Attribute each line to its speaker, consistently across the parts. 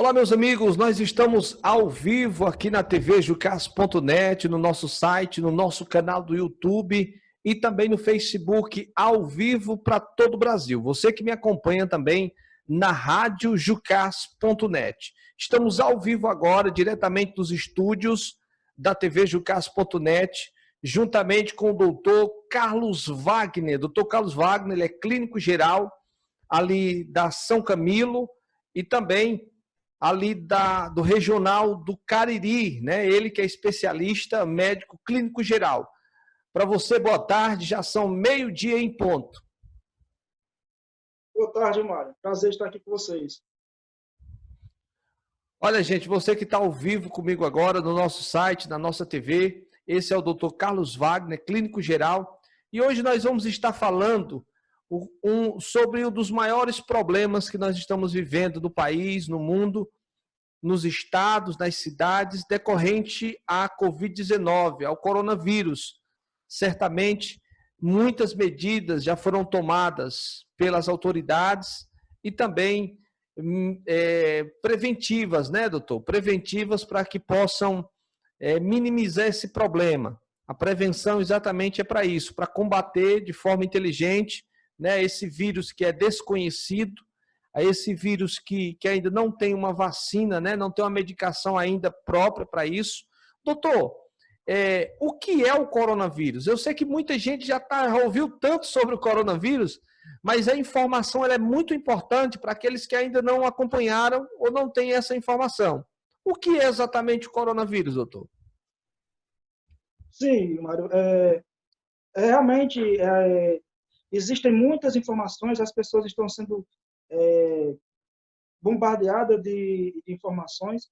Speaker 1: Olá, meus amigos, nós estamos ao vivo aqui na TV Jucas.net, no nosso site, no nosso canal do YouTube e também no Facebook, ao vivo para todo o Brasil. Você que me acompanha também na Rádio Jucas.net. Estamos ao vivo agora, diretamente dos estúdios da TV Jucas.net, juntamente com o doutor Carlos Wagner. Doutor Carlos Wagner, ele é clínico geral ali da São Camilo e também ali do regional do Cariri, né? Ele que é especialista, médico clínico geral. Para você, boa tarde, já são meio-dia em ponto.
Speaker 2: Boa tarde, Mário. Prazer estar aqui com vocês.
Speaker 1: Olha, gente, você que está ao vivo comigo agora no nosso site, na nossa TV, esse é o Dr. Carlos Wagner, clínico geral, e hoje nós vamos estar falando sobre um dos maiores problemas que nós estamos vivendo no país, no mundo, nos estados, nas cidades, decorrente à Covid-19, ao coronavírus. Certamente, muitas medidas já foram tomadas pelas autoridades e também preventivas, né, doutor? Preventivas para que possam minimizar esse problema. A prevenção exatamente é para isso, para combater de forma inteligente, né, esse vírus que é desconhecido, a esse vírus que ainda não tem uma vacina, né, não tem uma medicação ainda própria para isso. Doutor, o que é o coronavírus? Eu sei que muita gente já ouviu tanto sobre o coronavírus, mas a informação ela é muito importante para aqueles que ainda não acompanharam ou não têm essa informação. O que é exatamente o coronavírus, doutor?
Speaker 2: Sim, Mário. Realmente, existem muitas informações, as pessoas estão sendo bombardeadas de informações,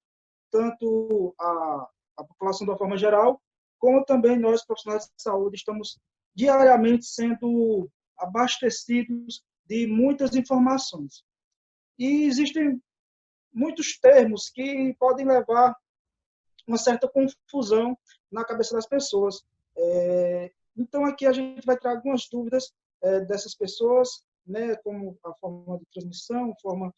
Speaker 2: tanto a população de uma forma geral, como também nós, profissionais de saúde, estamos diariamente sendo abastecidos de muitas informações. E existem muitos termos que podem levar uma certa confusão na cabeça das pessoas. Então, aqui a gente vai trazer algumas dúvidas dessas pessoas, né, como a forma de transmissão, forma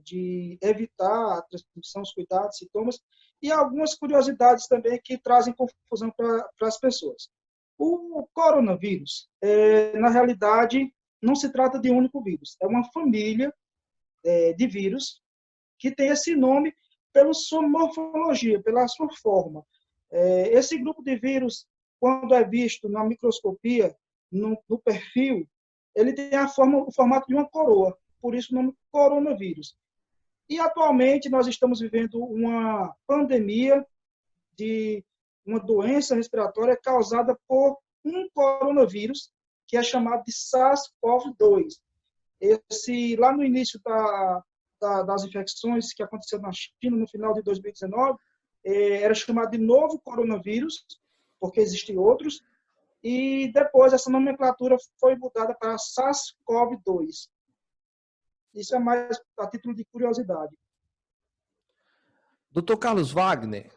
Speaker 2: de evitar a transmissão, os cuidados, sintomas, e algumas curiosidades também que trazem confusão para as pessoas. O coronavírus, na realidade, não se trata de um único vírus, é uma família de vírus que tem esse nome pela sua morfologia, pela sua forma. Esse grupo de vírus, quando é visto na microscopia, no perfil, ele tem o formato de uma coroa, por isso o nome coronavírus. E atualmente nós estamos vivendo uma pandemia de uma doença respiratória causada por um coronavírus, que é chamado de SARS-CoV-2. Lá no início das infecções que aconteceram na China no final de 2019, era chamado de novo coronavírus, porque existem outros, e depois essa nomenclatura foi mudada para SARS-CoV-2. Isso é mais a título de curiosidade.
Speaker 1: Doutor Carlos Wagner,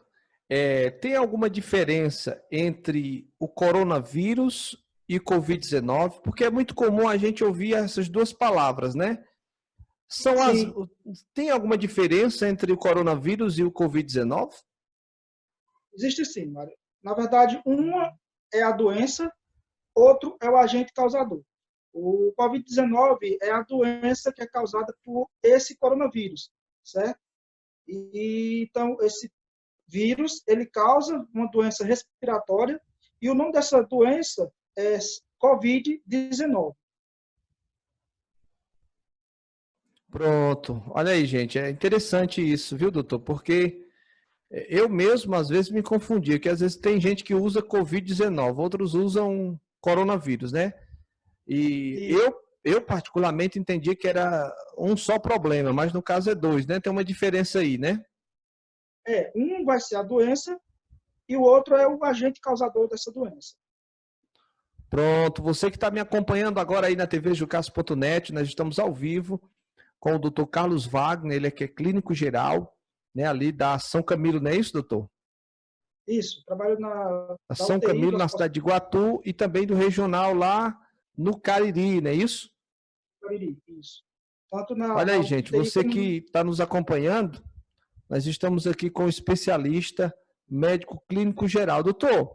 Speaker 1: tem alguma diferença entre o coronavírus e Covid-19? Porque é muito comum a gente ouvir essas duas palavras, né? Tem alguma diferença entre o coronavírus e o Covid-19?
Speaker 2: Existe sim, Mário. Na verdade, uma é a doença, outro é o agente causador. O Covid-19 é a doença que é causada por esse coronavírus, certo? Então, esse vírus, ele causa uma doença respiratória e o nome dessa doença é Covid-19.
Speaker 1: Pronto. Olha aí, gente. É interessante isso, viu, doutor? Porque eu mesmo, às vezes, me confundia, que às vezes tem gente que usa Covid-19, outros usam coronavírus, né? E eu particularmente entendi que era um só problema, mas no caso é dois, né? Tem uma diferença aí, né?
Speaker 2: Um vai ser a doença e o outro é o agente causador dessa doença.
Speaker 1: Pronto, você que está me acompanhando agora aí na TV Jucas.net, nós estamos ao vivo com o doutor Carlos Wagner, ele é que é clínico geral, né, ali da São Camilo, não é isso, doutor?
Speaker 2: Isso, trabalho na
Speaker 1: São
Speaker 2: UTI,
Speaker 1: Camilo, na cidade de Iguatu, e também do regional lá no Cariri, não é isso?
Speaker 2: Cariri, isso. tanto
Speaker 1: Olha
Speaker 2: na
Speaker 1: aí, gente,
Speaker 2: UTI
Speaker 1: você
Speaker 2: como
Speaker 1: que está nos acompanhando, nós estamos aqui com o especialista médico clínico geral. Doutor,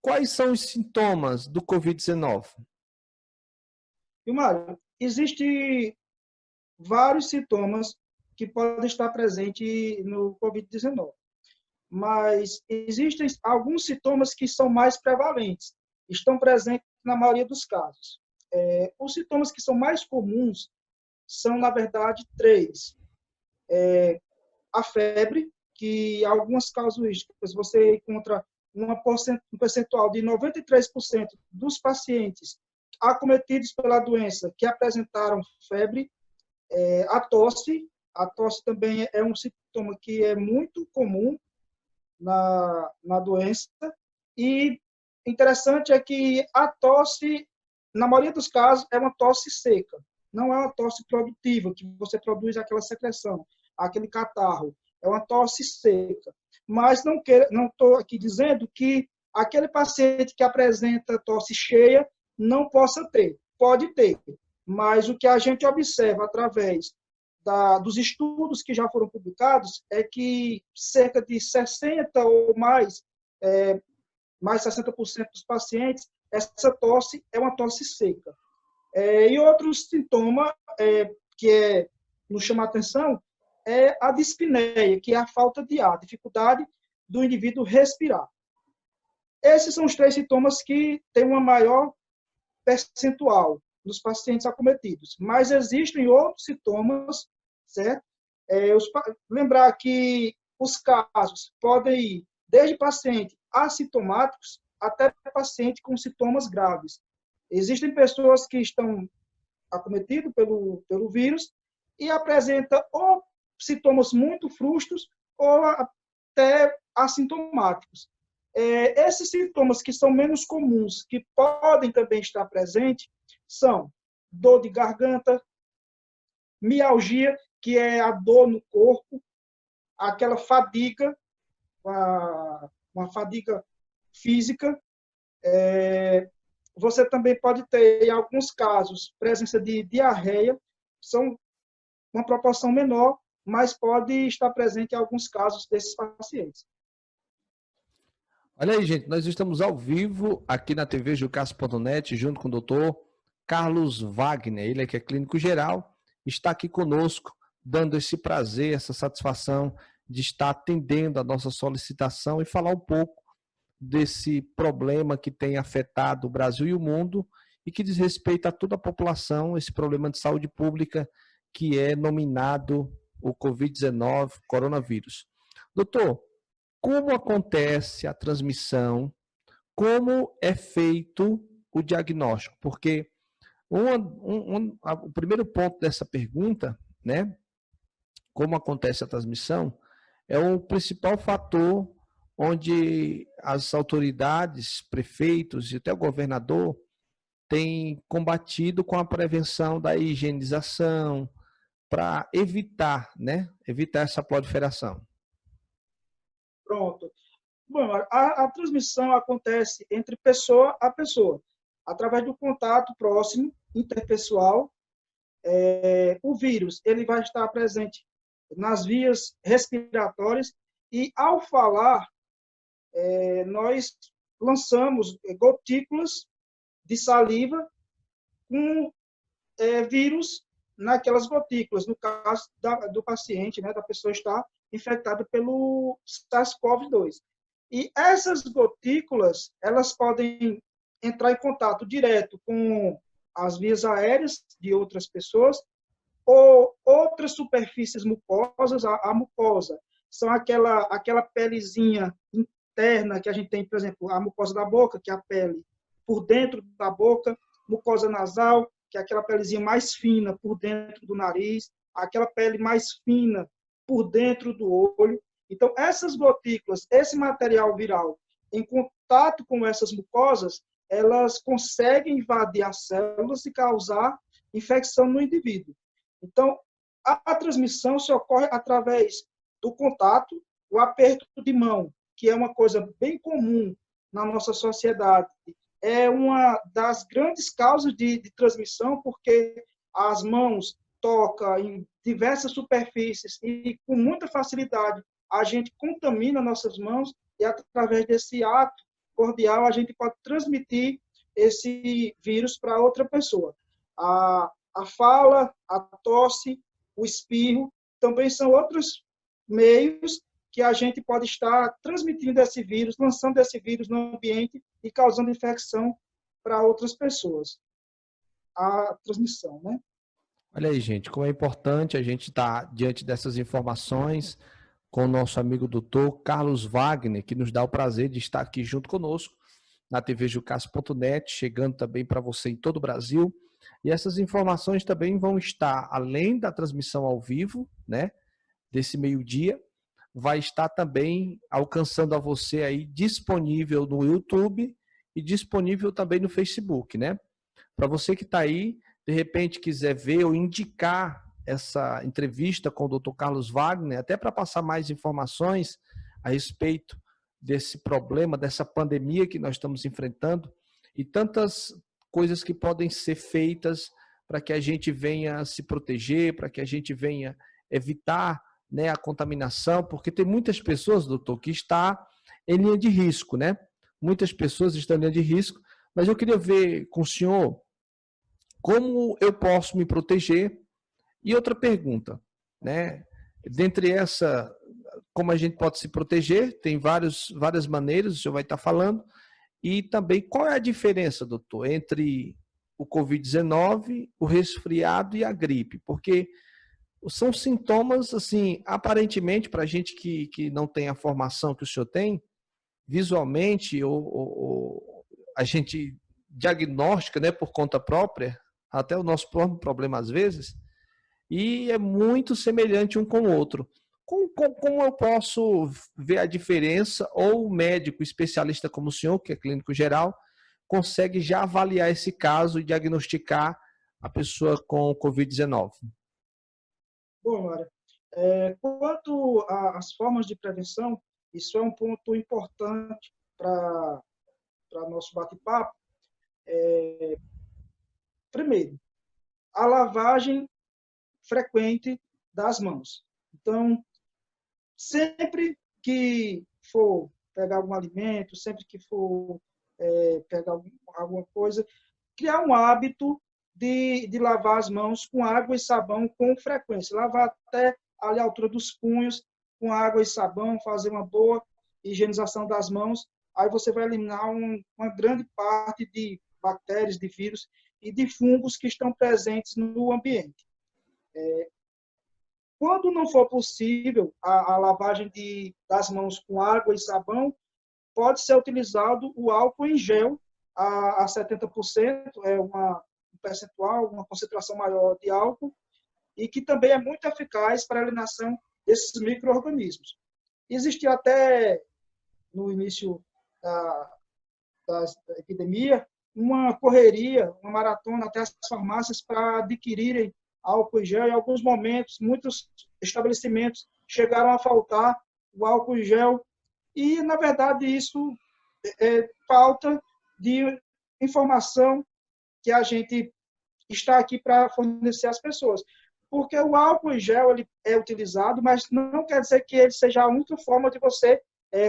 Speaker 1: quais são os sintomas do Covid-19?
Speaker 2: E, Mário, existem vários sintomas que podem estar presentes no Covid-19, mas existem alguns sintomas que são mais prevalentes, estão presentes na maioria dos casos. Os sintomas que são mais comuns são, na verdade, três. A febre, que em algumas casuísticas você encontra um percentual de 93% dos pacientes acometidos pela doença que apresentaram febre. A tosse também é um sintoma que é muito comum na doença. E interessante é que a tosse, na maioria dos casos, é uma tosse seca. Não é uma tosse produtiva, que você produz aquela secreção, aquele catarro. É uma tosse seca. Mas não estou aqui dizendo que aquele paciente que apresenta tosse cheia não possa ter. Pode ter. Mas o que a gente observa através dos estudos que já foram publicados é que cerca de 60% ou mais 60% dos pacientes, essa tosse é uma tosse seca. E outro sintoma que nos chama a atenção é a dispneia, que é a falta de ar, a dificuldade do indivíduo respirar. Esses são os três sintomas que têm uma maior percentual nos pacientes acometidos. Mas existem outros sintomas, certo? Lembrar que os casos podem ir desde pacientes assintomáticos até paciente com sintomas graves. Existem pessoas que estão acometidas pelo vírus e apresentam ou sintomas muito frustros ou até assintomáticos. Esses sintomas que são menos comuns, que podem também estar presentes, são dor de garganta, mialgia, que é a dor no corpo, aquela fadiga, uma fadiga física. Você também pode ter, em alguns casos, presença de diarreia, são uma proporção menor, mas pode estar presente em alguns casos desses pacientes.
Speaker 1: Olha aí, gente, nós estamos ao vivo aqui na TV Jucas.net, junto com o doutor Carlos Wagner, ele que é clínico geral, está aqui conosco, dando esse prazer, essa satisfação de estar atendendo a nossa solicitação e falar um pouco desse problema que tem afetado o Brasil e o mundo e que diz respeito a toda a população, esse problema de saúde pública que é nominado o Covid-19, coronavírus. Doutor, como acontece a transmissão? Como é feito o diagnóstico? Porque o primeiro ponto dessa pergunta, né? Como acontece a transmissão, é o principal fator onde as autoridades, prefeitos e até o governador têm combatido com a prevenção da higienização para evitar, né? Evitar essa proliferação.
Speaker 2: Pronto. Bom, a transmissão acontece entre pessoa a pessoa, através do contato próximo, interpessoal. O vírus ele vai estar presente nas vias respiratórias e, ao falar, nós lançamos gotículas de saliva com vírus naquelas gotículas, no caso do paciente, né, da pessoa estar infectada pelo SARS-CoV-2. E essas gotículas, elas podem entrar em contato direto com as vias aéreas de outras pessoas ou outras superfícies mucosas. A mucosa são aquela pelezinha interna que a gente tem, por exemplo, a mucosa da boca, que é a pele por dentro da boca, mucosa nasal, que é aquela pelezinha mais fina por dentro do nariz, aquela pele mais fina por dentro do olho. Então, essas gotículas, esse material viral, em contato com essas mucosas, elas conseguem invadir as células e causar infecção no indivíduo. Então, a transmissão se ocorre através do contato, o aperto de mão, que é uma coisa bem comum na nossa sociedade. É uma das grandes causas de transmissão, porque as mãos toca em diversas superfícies e com muita facilidade a gente contamina nossas mãos e através desse ato cordial a gente pode transmitir esse vírus para outra pessoa. A fala, a tosse, o espirro também são outros meios que a gente pode estar transmitindo esse vírus, lançando esse vírus no ambiente e causando infecção para outras pessoas. A transmissão, né?
Speaker 1: Olha aí, gente, como é importante a gente estar diante dessas informações com o nosso amigo doutor Carlos Wagner, que nos dá o prazer de estar aqui junto conosco na tvjucas.net, chegando também para você em todo o Brasil. E essas informações também vão estar, além da transmissão ao vivo, né, desse meio-dia, vai estar também alcançando a você aí disponível no YouTube e disponível também no Facebook, né? Para você que está aí, de repente quiser ver ou indicar essa entrevista com o Dr. Carlos Wagner, até para passar mais informações a respeito desse problema, dessa pandemia que nós estamos enfrentando e tantas coisas que podem ser feitas para que a gente venha se proteger, para que a gente venha evitar, né, a contaminação, porque tem muitas pessoas, doutor, que está em linha de risco, né? Muitas pessoas estão em linha de risco, mas eu queria ver com o senhor como eu posso me proteger. E outra pergunta, né? Dentre essa, como a gente pode se proteger, tem várias maneiras, o senhor vai estar falando, e também qual é a diferença, doutor, entre o Covid-19, o resfriado e a gripe? Porque são sintomas, assim, aparentemente, para a gente que não tem a formação que o senhor tem, visualmente, ou a gente diagnostica, né, por conta própria, até o nosso próprio problema às vezes, e é muito semelhante um com o outro. Como eu posso ver a diferença, ou o médico especialista como o senhor, que é clínico geral, consegue já avaliar esse caso e diagnosticar a pessoa com Covid-19?
Speaker 2: Bom, Lara, quanto às formas de prevenção, isso é um ponto importante para nosso bate-papo. Primeiro, a lavagem frequente das mãos. Então, sempre que for pegar algum alimento, sempre que for pegar alguma coisa, criar um hábito de lavar as mãos com água e sabão com frequência. Lavar até ali a altura dos punhos com água e sabão, fazer uma boa higienização das mãos. Aí você vai eliminar uma grande parte de bactérias, de vírus e de fungos que estão presentes no ambiente. Quando não for possível a lavagem das mãos com água e sabão, pode ser utilizado o álcool em gel a 70%, um percentual, uma concentração maior de álcool, e que também é muito eficaz para a eliminação desses micro-organismos. Existia até, no início da epidemia, uma correria, uma maratona até as farmácias para adquirirem álcool em gel. Em alguns momentos, muitos estabelecimentos chegaram a faltar o álcool em gel. E, na verdade, isso é falta de informação que a gente está aqui para fornecer às pessoas. Porque o álcool em gel ele é utilizado, mas não quer dizer que ele seja a única forma de você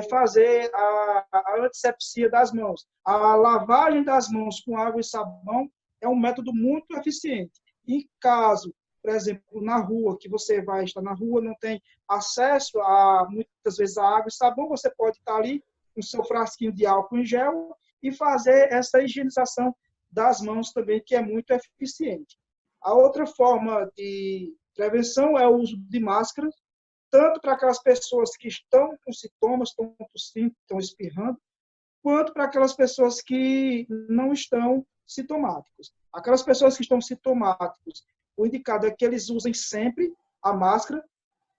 Speaker 2: fazer a antisepsia das mãos. A lavagem das mãos com água e sabão é um método muito eficiente. Em caso, por exemplo, na rua, que você vai estar na rua, não tem acesso a, muitas vezes, a água e sabão, você pode estar ali com o seu frasquinho de álcool em gel e fazer essa higienização das mãos também, que é muito eficiente. A outra forma de prevenção é o uso de máscaras, tanto para aquelas pessoas que estão com sintomas, estão tossindo, estão espirrando, quanto para aquelas pessoas que não estão sintomáticas. Aquelas pessoas que estão sintomáticas, o indicado é que eles usem sempre a máscara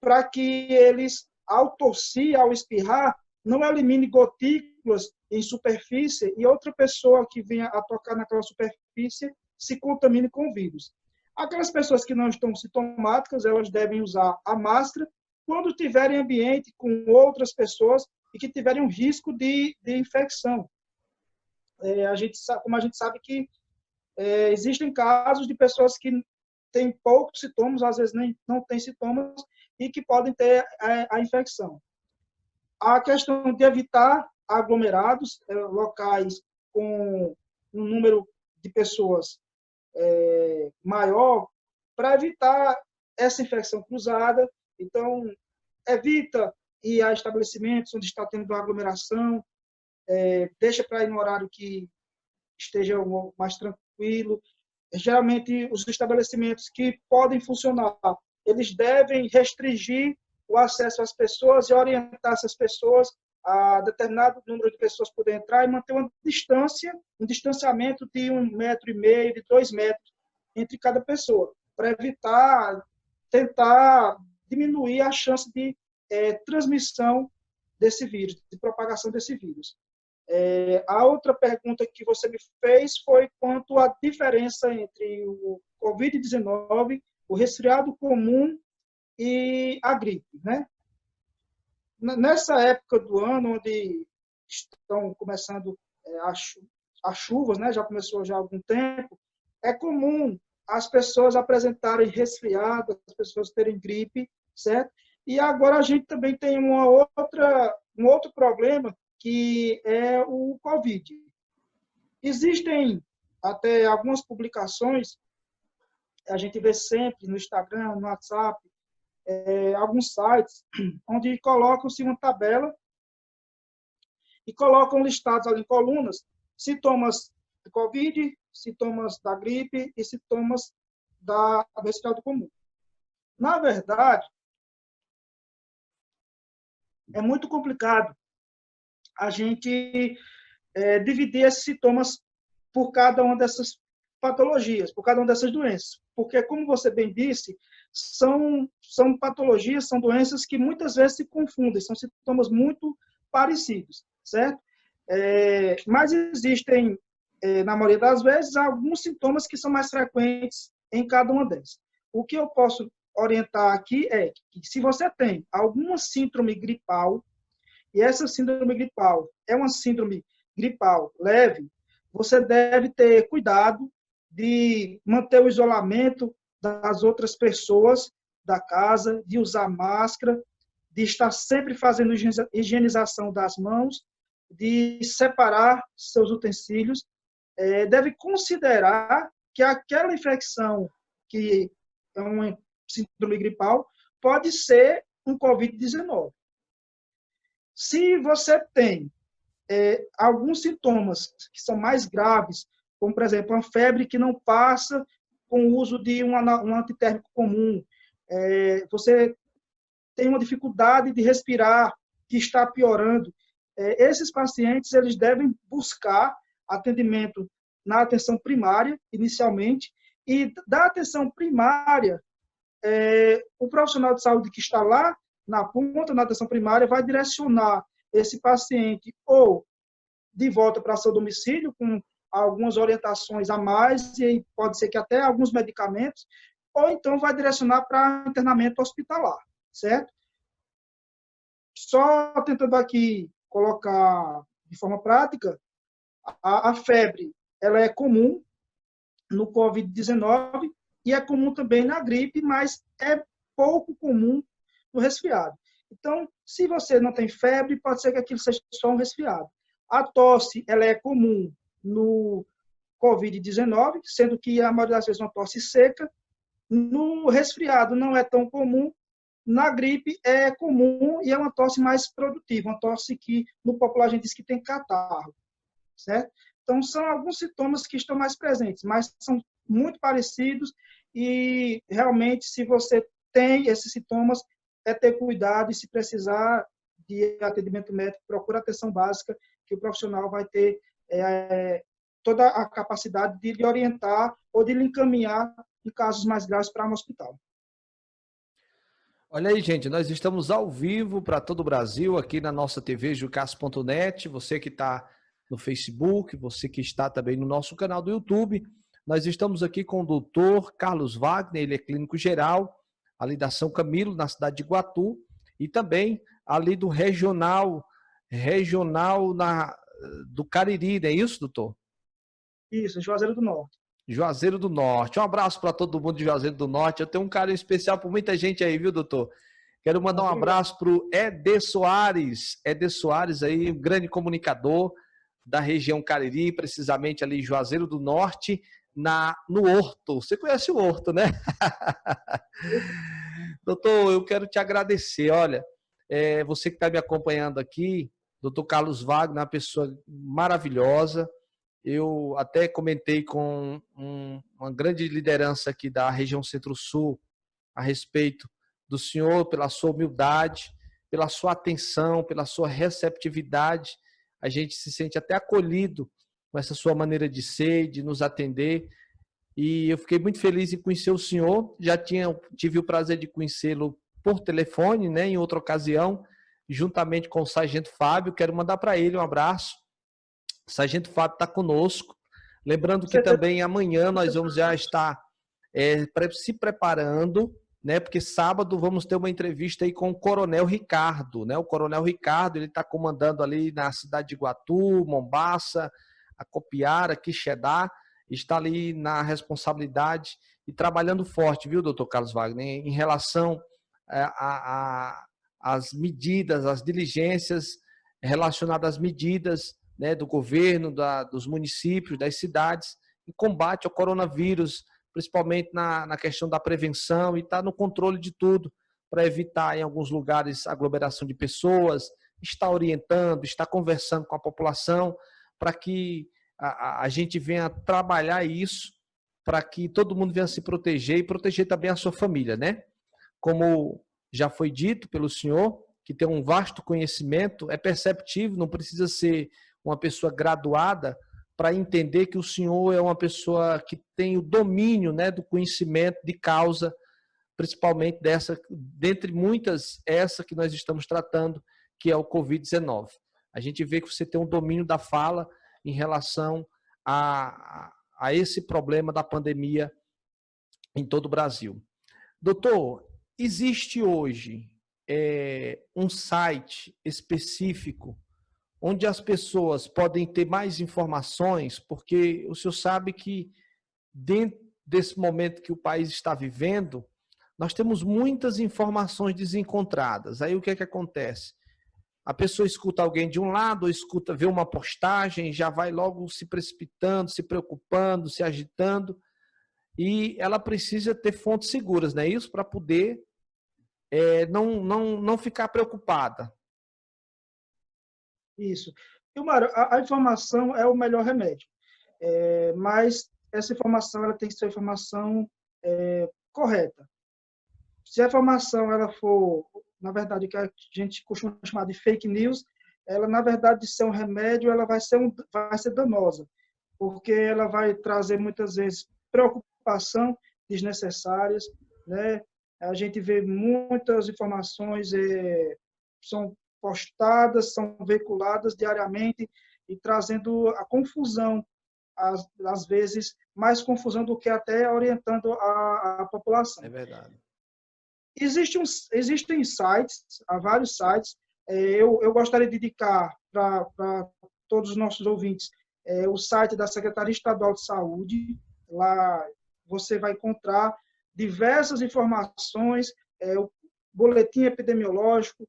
Speaker 2: para que eles, ao tossir, ao espirrar, não elimine gotículas em superfície e outra pessoa que venha a tocar naquela superfície se contamine com o vírus. Aquelas pessoas que não estão sintomáticas, elas devem usar a máscara quando tiverem ambiente com outras pessoas e que tiverem um risco de infecção. Como a gente sabe que existem casos de pessoas que tem poucos sintomas, às vezes nem não tem sintomas, e que podem ter a infecção. A questão de evitar aglomerados, locais com um número de pessoas maior, para evitar essa infecção cruzada. Então, evita ir a estabelecimentos onde está tendo aglomeração, deixa para ir no horário que esteja mais tranquilo. Geralmente, os estabelecimentos que podem funcionar, eles devem restringir o acesso às pessoas e orientar essas pessoas a determinado número de pessoas poder entrar e manter uma distância, um distanciamento de 1,5 metro, de 2 metros entre cada pessoa, para evitar, tentar diminuir a chance de transmissão desse vírus, de propagação desse vírus. A outra pergunta que você me fez foi quanto à diferença entre o Covid-19, o resfriado comum e a gripe, né? Nessa época do ano, onde estão começando as chuvas, né? Já começou já há algum tempo, é comum as pessoas apresentarem resfriado, as pessoas terem gripe, certo? E agora a gente também tem um outro problema, que é o Covid. Existem até algumas publicações, a gente vê sempre no Instagram, no WhatsApp, alguns sites, onde colocam-se uma tabela e colocam listados ali em colunas sintomas do Covid, sintomas da gripe e sintomas do resfriado comum. Na verdade, é muito complicado a gente dividir esses sintomas por cada uma dessas patologias, por cada uma dessas doenças. Porque, como você bem disse, são patologias, são doenças que muitas vezes se confundem, são sintomas muito parecidos, certo? Mas existem, na maioria das vezes, alguns sintomas que são mais frequentes em cada uma dessas. O que eu posso orientar aqui é que, se você tem alguma síndrome gripal, e essa síndrome gripal é uma síndrome gripal leve, você deve ter cuidado de manter o isolamento das outras pessoas da casa, de usar máscara, de estar sempre fazendo higienização das mãos, de separar seus utensílios. Deve considerar que aquela infecção, que é uma síndrome gripal, pode ser um Covid-19. Se você tem alguns sintomas que são mais graves, como, por exemplo, uma febre que não passa com o uso de um antitérmico comum, você tem uma dificuldade de respirar que está piorando, esses pacientes eles devem buscar atendimento na atenção primária, inicialmente, e da atenção primária, o profissional de saúde que está lá na ponta, na atenção primária, vai direcionar esse paciente ou de volta para seu domicílio, com algumas orientações a mais, e pode ser que até alguns medicamentos, ou então vai direcionar para internamento hospitalar, certo? Só tentando aqui colocar de forma prática, a febre ela é comum no Covid-19 e é comum também na gripe, mas é pouco comum no resfriado. Então, se você não tem febre, pode ser que aquilo seja só um resfriado. A tosse ela é comum no Covid-19, sendo que a maioria das vezes é uma tosse seca. No resfriado não é tão comum. Na gripe é comum e é uma tosse mais produtiva, uma tosse que no popular a gente diz que tem catarro, certo? Então, são alguns sintomas que estão mais presentes, mas são muito parecidos e, realmente, se você tem esses sintomas, é ter cuidado e, se precisar de atendimento médico, procura atenção básica, que o profissional vai ter toda a capacidade de lhe orientar ou de lhe encaminhar em casos mais graves para um hospital.
Speaker 1: Olha aí, gente, nós estamos ao vivo para todo o Brasil, aqui na nossa TV Jucas.net. Você que está no Facebook, você que está também no nosso canal do YouTube. Nós estamos aqui com o doutor Carlos Wagner, ele é clínico geral, ali da São Camilo, na cidade de Iguatu, e também ali do regional do Cariri, não é isso, doutor?
Speaker 2: Isso, Juazeiro do Norte.
Speaker 1: Juazeiro do Norte. Um abraço para todo mundo de Juazeiro do Norte. Eu tenho um carinho especial por muita gente aí, viu, doutor? Quero mandar um abraço para o Eder Soares. Eder Soares aí, um grande comunicador da região Cariri, precisamente ali em Juazeiro do Norte, no Horto. Você conhece o Horto, né? Doutor, eu quero te agradecer. Olha, você que está me acompanhando aqui, doutor Carlos Wagner, uma pessoa maravilhosa. Eu até comentei com uma grande liderança aqui da região Centro-Sul a respeito do senhor, pela sua humildade, pela sua atenção, pela sua receptividade. A gente se sente até acolhido com essa sua maneira de ser, de nos atender. E eu fiquei muito feliz em conhecer o senhor. Já tive o prazer de conhecê-lo por telefone, né, em outra ocasião, juntamente com o Sargento Fábio. Quero mandar para ele um abraço. O Sargento Fábio está conosco. Lembrando que também amanhã nós vamos já estar se preparando, né? Porque sábado vamos ter uma entrevista aí com o Coronel Ricardo, né? O Coronel Ricardo, ele está comandando ali na cidade de Iguatu, Mombaça, Acopiara, Quixedá, está ali na responsabilidade e trabalhando forte, viu, doutor Carlos Wagner, em relação às medidas, às diligências relacionadas às medidas, né, do governo, dos municípios, das cidades, em combate ao coronavírus, principalmente na questão da prevenção, e está no controle de tudo, para evitar em alguns lugares aglomeração de pessoas, está orientando, está conversando com a população, para que a gente venha trabalhar isso, para que todo mundo venha se proteger e proteger também a sua família, né? Como já foi dito pelo senhor, que tem um vasto conhecimento, é perceptível, não precisa ser uma pessoa graduada para entender que o senhor é uma pessoa que tem o domínio, né, do conhecimento de causa, principalmente dessa, dentre muitas, essa que nós estamos tratando, que é o Covid-19. A gente vê que você tem um domínio da fala em relação a esse problema da pandemia em todo o Brasil. Doutor, existe hoje um site específico onde as pessoas podem ter mais informações, porque o senhor sabe que dentro desse momento que o país está vivendo, nós temos muitas informações desencontradas. Aí o que é que acontece? A pessoa escuta alguém de um lado, ou vê uma postagem, já vai logo se precipitando, se preocupando, se agitando, e ela precisa ter fontes seguras, não é isso? Para poder não ficar preocupada.
Speaker 2: Isso. E, Mário, a informação é o melhor remédio, mas essa informação ela tem que ser a informação correta. Se a informação ela for, na verdade, o que a gente costuma chamar de fake news, ela, na verdade, de ser um remédio, ela vai ser danosa, porque ela vai trazer, muitas vezes, preocupação desnecessárias, né? A gente vê muitas informações são postadas, são veiculadas diariamente e trazendo a confusão, às vezes mais confusão do que até orientando a população.
Speaker 1: É verdade.
Speaker 2: Existem sites, há vários sites. Eu gostaria de indicar para todos os nossos ouvintes o site da Secretaria Estadual de Saúde. Lá você vai encontrar diversas informações, o boletim epidemiológico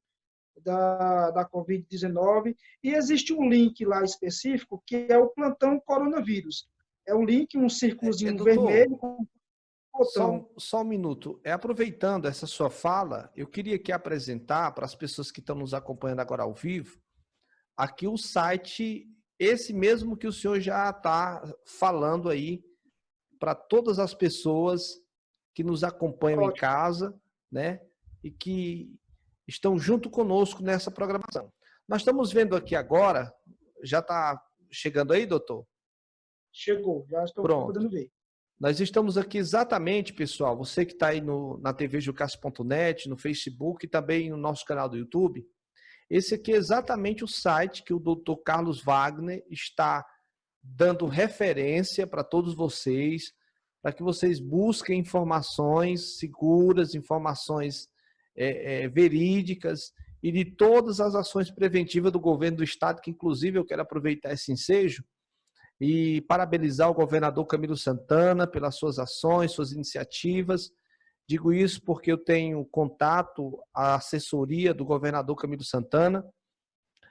Speaker 2: da Covid-19, e existe um link lá específico, que é o plantão coronavírus. É um link, um círculozinho vermelho com um botão.
Speaker 1: Só um minuto. Aproveitando essa sua fala, eu queria aqui apresentar para as pessoas que estão nos acompanhando agora ao vivo, aqui o site, esse mesmo que o senhor já está falando aí, para todas as pessoas que nos acompanham em casa, né? E que estão junto conosco nessa programação. Nós estamos vendo aqui agora, já está chegando aí, doutor?
Speaker 2: Chegou, já estou podendo ver.
Speaker 1: Nós estamos aqui exatamente, pessoal, você que está aí na TV Jucas.net, no Facebook e também no nosso canal do YouTube, esse aqui é exatamente o site que o doutor Carlos Wagner está dando referência para todos vocês, para que vocês busquem informações seguras, informações verídicas e de todas as ações preventivas do governo do estado, que inclusive eu quero aproveitar esse ensejo e parabenizar o governador Camilo Santana pelas suas ações, suas iniciativas. Digo isso porque eu tenho contato, a assessoria do governador Camilo Santana,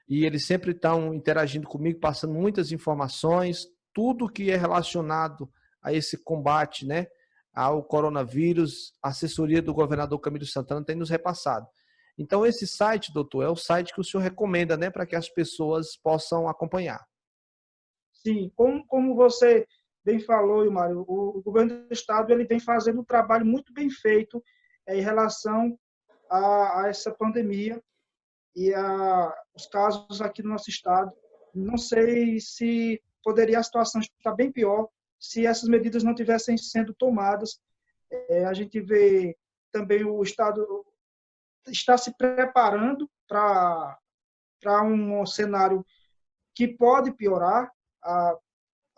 Speaker 1: e eles sempre estão interagindo comigo, passando muitas informações, tudo que é relacionado a esse combate, né, ao coronavírus, a assessoria do governador Camilo Santana tem nos repassado. Então, esse site, doutor, é o site que o senhor recomenda, né, para que as pessoas possam acompanhar.
Speaker 2: Sim, como você bem falou, Mário, o governo do estado ele vem fazendo um trabalho muito bem feito em relação a essa pandemia e os casos aqui no nosso estado. Não sei se poderia a situação estar bem pior se essas medidas não tivessem sendo tomadas. A gente vê também o estado está se preparando para um cenário que pode piorar.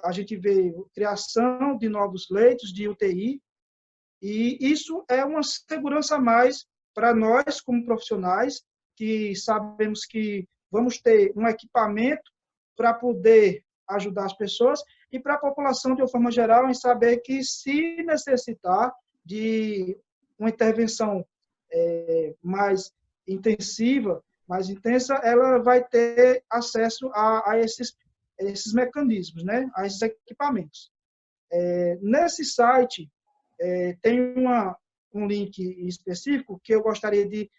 Speaker 2: A gente vê criação de novos leitos de UTI, e isso é uma segurança a mais para nós, como profissionais, que sabemos que vamos ter um equipamento para poder ajudar as pessoas, e para a população, de uma forma geral, em saber que, se necessitar de uma intervenção mais intensiva, mais intensa, ela vai ter acesso a esses mecanismos, né? A esses equipamentos. Nesse site, tem um link específico que eu gostaria de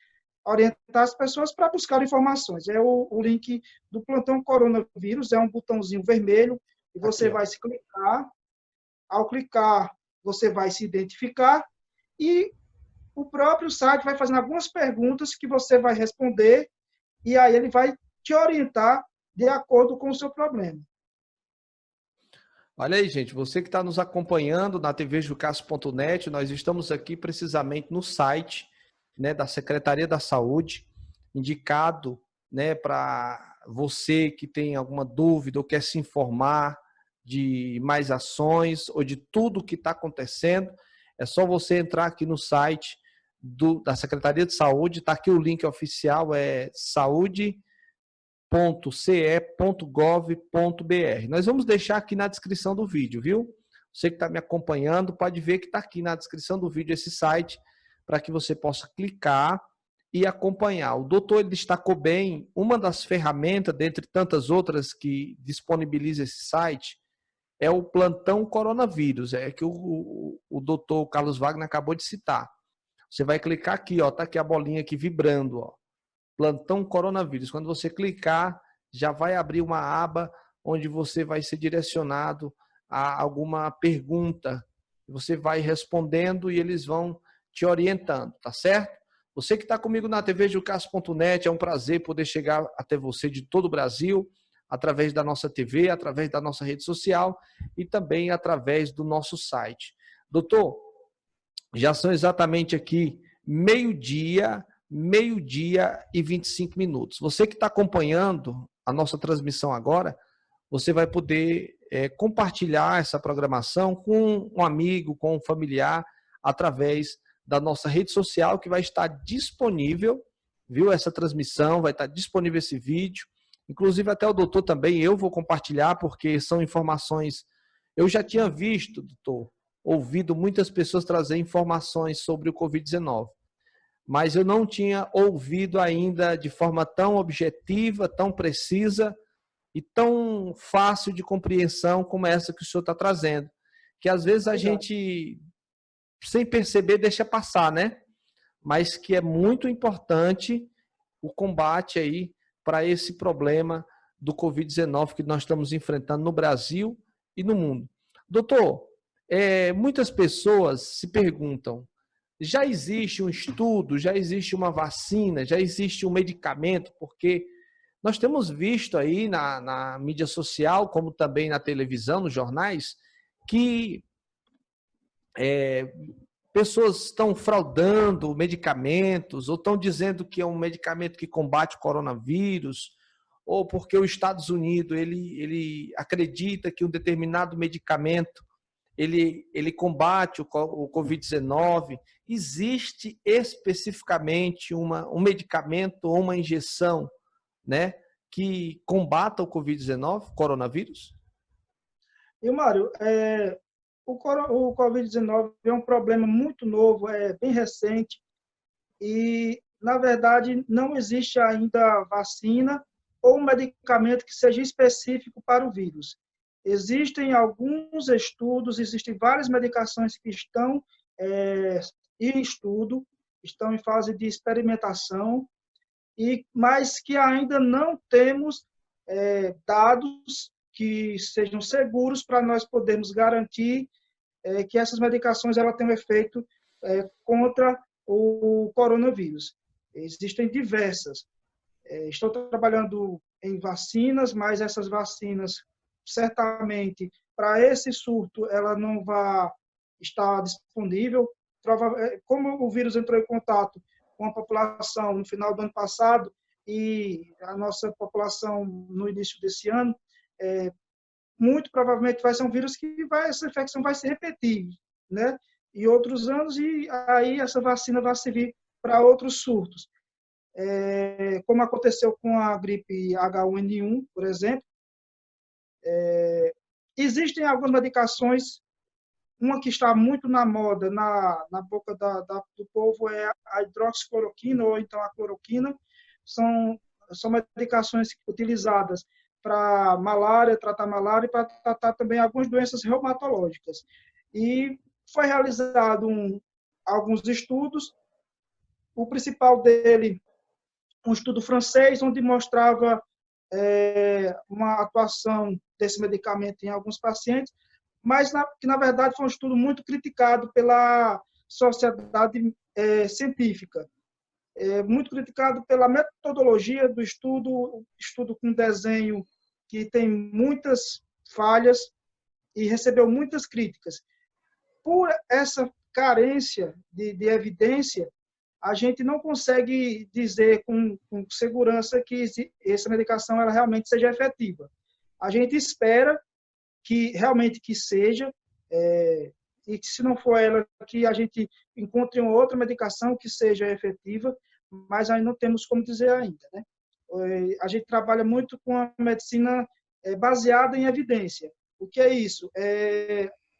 Speaker 2: orientar as pessoas para buscar informações. É o link do plantão coronavírus, é um botãozinho vermelho, e você
Speaker 1: Aqui, ó.
Speaker 2: vai se clicar. Ao clicar, você vai se identificar, e o próprio site vai fazendo algumas perguntas que você vai responder, e aí ele vai te orientar de acordo com o seu problema.
Speaker 1: Olha aí, gente, você que está nos acompanhando na tvjucas.net, nós estamos aqui precisamente no site, né, da Secretaria da Saúde, indicado, né, para você que tem alguma dúvida ou quer se informar de mais ações ou de tudo que está acontecendo. É só você entrar aqui no site da Secretaria de Saúde, está aqui o link oficial, é saúde.ce.gov.br. Nós vamos deixar aqui na descrição do vídeo, viu? Você que está me acompanhando pode ver que está aqui na descrição do vídeo esse site, para que você possa clicar e acompanhar. O doutor ele destacou bem, uma das ferramentas, dentre tantas outras que disponibiliza esse site, é o plantão coronavírus, é que o doutor Carlos Wagner acabou de citar. Você vai clicar aqui, ó, tá aqui a bolinha aqui vibrando, ó. Plantão coronavírus. Quando você clicar, já vai abrir uma aba onde você vai ser direcionado a alguma pergunta. Você vai respondendo e eles vão te orientando, tá certo? Você que está comigo na tvjucas.net, é um prazer poder chegar até você de todo o Brasil, através da nossa TV, através da nossa rede social e também através do nosso site. Doutor, já são exatamente aqui meio-dia e 25 minutos. Você que está acompanhando a nossa transmissão agora, você vai poder compartilhar essa programação com um amigo, com um familiar, através da nossa rede social, que vai estar disponível, viu? Essa transmissão, vai estar disponível esse vídeo. Inclusive, até o doutor também, eu vou compartilhar, porque são informações... Eu já tinha visto, doutor, ouvido muitas pessoas trazer informações sobre o Covid-19, mas eu não tinha ouvido ainda de forma tão objetiva, tão precisa e tão fácil de compreensão como essa que o senhor está trazendo. Que às vezes a gente, sem perceber, deixa passar, né? Mas que é muito importante o combate aí para esse problema do Covid-19 que nós estamos enfrentando no Brasil e no mundo. Doutor, muitas pessoas se perguntam, já existe um estudo, já existe uma vacina, já existe um medicamento, porque nós temos visto aí na mídia social, como também na televisão, nos jornais, que pessoas estão fraudando medicamentos, ou estão dizendo que é um medicamento que combate o coronavírus, ou porque os Estados Unidos ele acredita que um determinado medicamento ele combate o Covid-19. Existe especificamente um medicamento ou uma injeção, né, que combata o Covid-19, coronavírus?
Speaker 2: E, Mário, o Covid-19 é um problema muito novo, é bem recente, e, na verdade, não existe ainda vacina ou um medicamento que seja específico para o vírus. Existem alguns estudos, existem várias medicações que estão em estudo, estão em fase de experimentação, mas que ainda não temos dados que sejam seguros para nós podermos garantir que essas medicações ela têm um efeito contra o coronavírus. Existem diversas. Estou trabalhando em vacinas, mas essas vacinas, certamente, para esse surto, ela não vai estar disponível. Como o vírus entrou em contato com a população no final do ano passado e a nossa população no início desse ano, muito provavelmente vai ser um vírus que essa infecção vai se repetir, né? Em outros anos, e aí essa vacina vai servir para outros surtos. Como aconteceu com a gripe H1N1, por exemplo, existem algumas medicações, uma que está muito na moda, na boca do povo, é a hidroxicloroquina, ou então a cloroquina. São medicações utilizadas para malária, tratar malária e para tratar também algumas doenças reumatológicas. E foi realizado alguns estudos, o principal dele, um estudo francês, onde mostrava uma atuação desse medicamento em alguns pacientes, mas que, na verdade, foi um estudo muito criticado pela sociedade científica. Muito criticado pela metodologia do estudo com desenho que tem muitas falhas e recebeu muitas críticas. Por essa carência de evidência, a gente não consegue dizer com segurança que essa medicação ela realmente seja efetiva. A gente espera que realmente que seja, e que se não for ela, que a gente encontre uma outra medicação que seja efetiva, mas aí não temos como dizer ainda, né? A gente trabalha muito com a medicina baseada em evidência. O que é isso?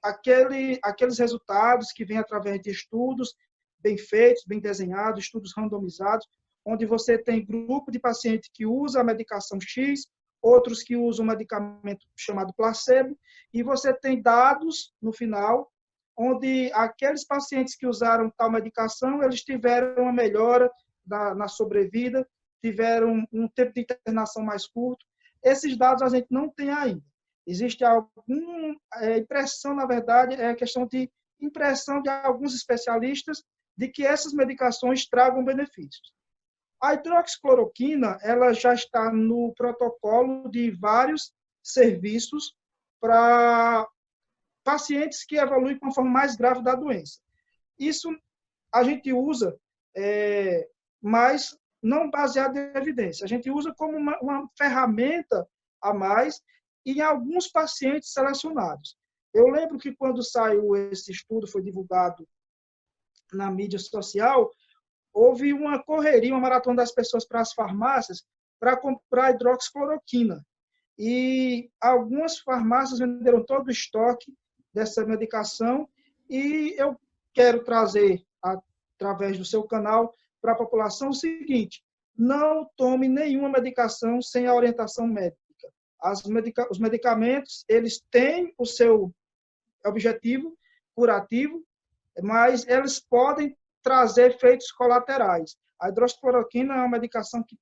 Speaker 2: Aqueles resultados que vêm através de estudos bem feitos, bem desenhados, estudos randomizados, onde você tem grupo de pacientes que usa a medicação X, outros que usam um medicamento chamado placebo, e você tem dados no final, onde aqueles pacientes que usaram tal medicação, eles tiveram uma melhora na sobrevida, tiveram um tempo de internação mais curto. Esses dados a gente não tem ainda. Existe alguma impressão, na verdade, é questão de impressão de alguns especialistas de que essas medicações tragam benefícios. A hidroxicloroquina ela já está no protocolo de vários serviços para pacientes que evoluem com a forma mais grave da doença. Isso a gente usa, mas não baseado em evidência. A gente usa como uma ferramenta a mais em alguns pacientes selecionados. Eu lembro que quando saiu esse estudo, foi divulgado na mídia social, houve uma correria, uma maratona das pessoas para as farmácias para comprar hidroxicloroquina. E algumas farmácias venderam todo o estoque dessa medicação e eu quero trazer, através do seu canal, para a população o seguinte: não tome nenhuma medicação sem a orientação médica. Os medicamentos, eles têm o seu objetivo curativo, mas eles podem trazer efeitos colaterais. A hidroxicloroquina é uma medicação que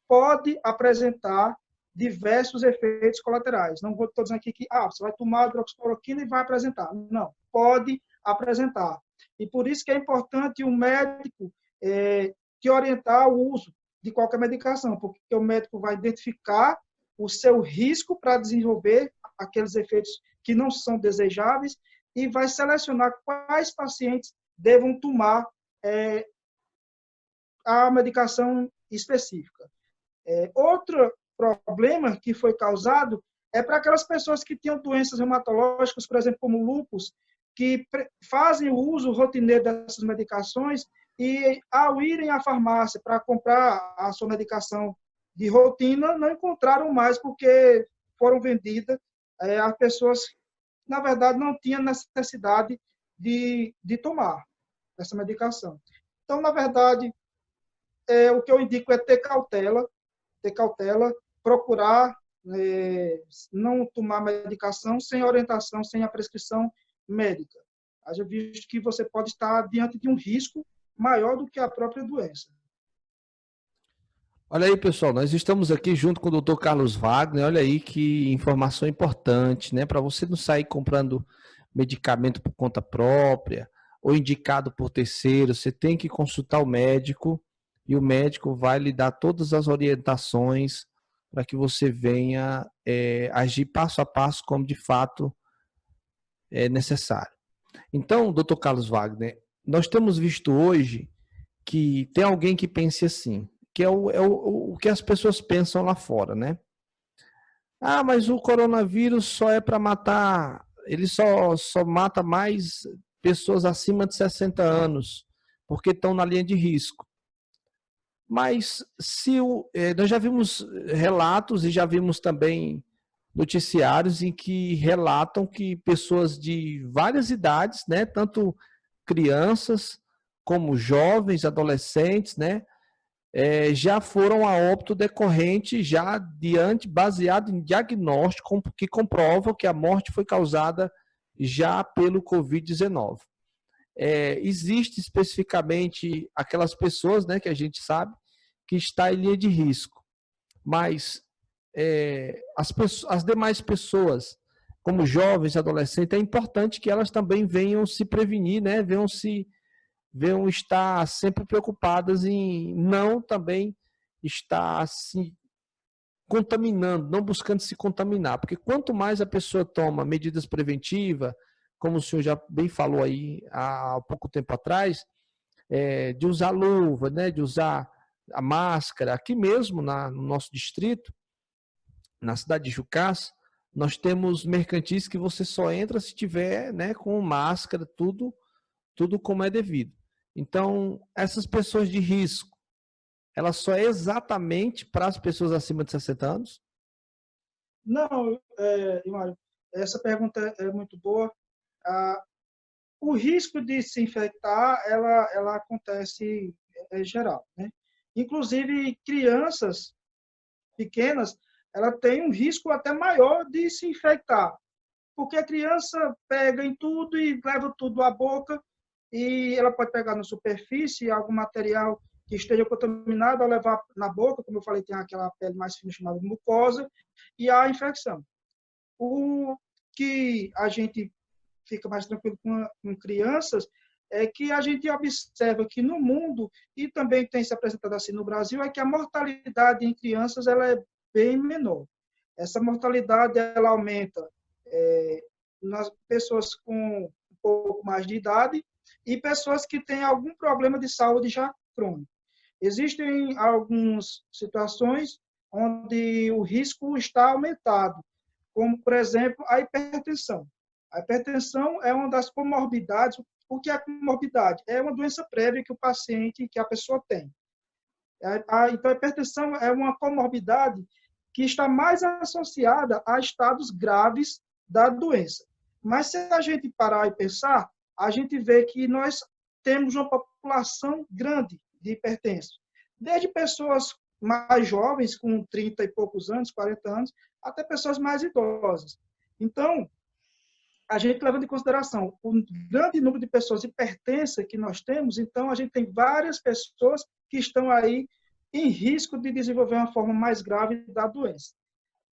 Speaker 2: pode apresentar diversos efeitos colaterais. Não estou dizendo aqui que você vai tomar a hidroxicloroquina e vai apresentar. Não, pode apresentar. E por isso que é importante o médico te orientar o uso de qualquer medicação, porque o médico vai identificar o seu risco para desenvolver aqueles efeitos que não são desejáveis e vai selecionar quais pacientes devam tomar a medicação específica. Outro problema que foi causado é para aquelas pessoas que tinham doenças reumatológicas, por exemplo, como lúpus, que fazem o uso rotineiro dessas medicações e, ao irem à farmácia para comprar a sua medicação de rotina, não encontraram mais porque foram vendidas as pessoas, na verdade, não tinham necessidade de tomar essa medicação. Então, na verdade, o que eu indico é ter cautela, procurar não tomar medicação sem orientação, sem a prescrição médica. Haja visto que você pode estar diante de um risco maior do que a própria doença.
Speaker 1: Olha aí, pessoal, nós estamos aqui junto com o Dr. Carlos Wagner. Olha aí que informação importante, né? Para você não sair comprando medicamento por conta própria ou indicado por terceiros, você tem que consultar o médico e o médico vai lhe dar todas as orientações para que você venha agir passo a passo como de fato é necessário. Então, Dr. Carlos Wagner, nós temos visto hoje que tem alguém que pense assim, que o que as pessoas pensam lá fora, né? Ah, mas o coronavírus só é para matar, ele só mata mais pessoas acima de 60 anos, porque estão na linha de risco. Mas nós já vimos relatos e já vimos também noticiários em que relatam que pessoas de várias idades, né, tanto crianças como jovens, adolescentes, né, já foram a óbito decorrente já baseado em diagnóstico que comprova que a morte foi causada já pelo Covid-19. Existe especificamente aquelas pessoas, né, que a gente sabe que está em linha de risco, mas as demais pessoas, como jovens, adolescentes, é importante que elas também venham se prevenir, né, venham estar sempre preocupadas em não também estar se contaminando, não buscando se contaminar, porque quanto mais a pessoa toma medidas preventivas, como o senhor já bem falou aí há pouco tempo atrás, de usar luva, né, de usar a máscara, aqui mesmo no nosso distrito, na cidade de Jucás, nós temos mercantis que você só entra se tiver, né, com máscara, tudo como é devido. Então, essas pessoas de risco, ela só é exatamente para as pessoas acima de 60 anos?
Speaker 2: Não, Mário, essa pergunta é muito boa. O risco de se infectar, ela acontece geral, né? Inclusive, crianças pequenas, ela tem um risco até maior de se infectar, porque a criança pega em tudo e leva tudo à boca, e ela pode pegar na superfície algum material que esteja contaminado ao levar na boca, como eu falei, tem aquela pele mais fina chamada mucosa, e há a infecção. O que a gente fica mais tranquilo com crianças é que a gente observa que no mundo, e também tem se apresentado assim no Brasil, é que a mortalidade em crianças ela é bem menor. Essa mortalidade ela aumenta nas pessoas com um pouco mais de idade e pessoas que têm algum problema de saúde já crônico. Existem algumas situações onde o risco está aumentado, como, por exemplo, a hipertensão. A hipertensão é uma das comorbidades. O que é comorbidade? É uma doença prévia que que a pessoa tem. Então, a hipertensão é uma comorbidade que está mais associada a estados graves da doença. Mas se a gente parar e pensar, a gente vê que nós temos uma população grande de hipertensos. Desde pessoas mais jovens, com 30 e poucos anos, 40 anos, até pessoas mais idosas. Então, a gente levando em consideração o grande número de pessoas hipertensas que nós temos, então a gente tem várias pessoas que estão aí em risco de desenvolver uma forma mais grave da doença.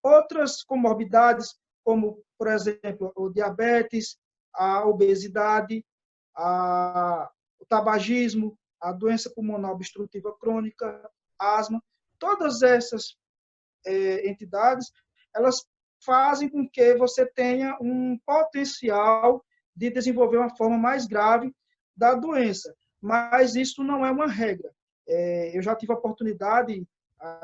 Speaker 2: Outras comorbidades, como, por exemplo, o diabetes, a obesidade, o tabagismo, a doença pulmonar obstrutiva crônica, asma, todas essas entidades, elas fazem com que você tenha um potencial de desenvolver uma forma mais grave da doença. Mas isso não é uma regra. Eu já tive a oportunidade,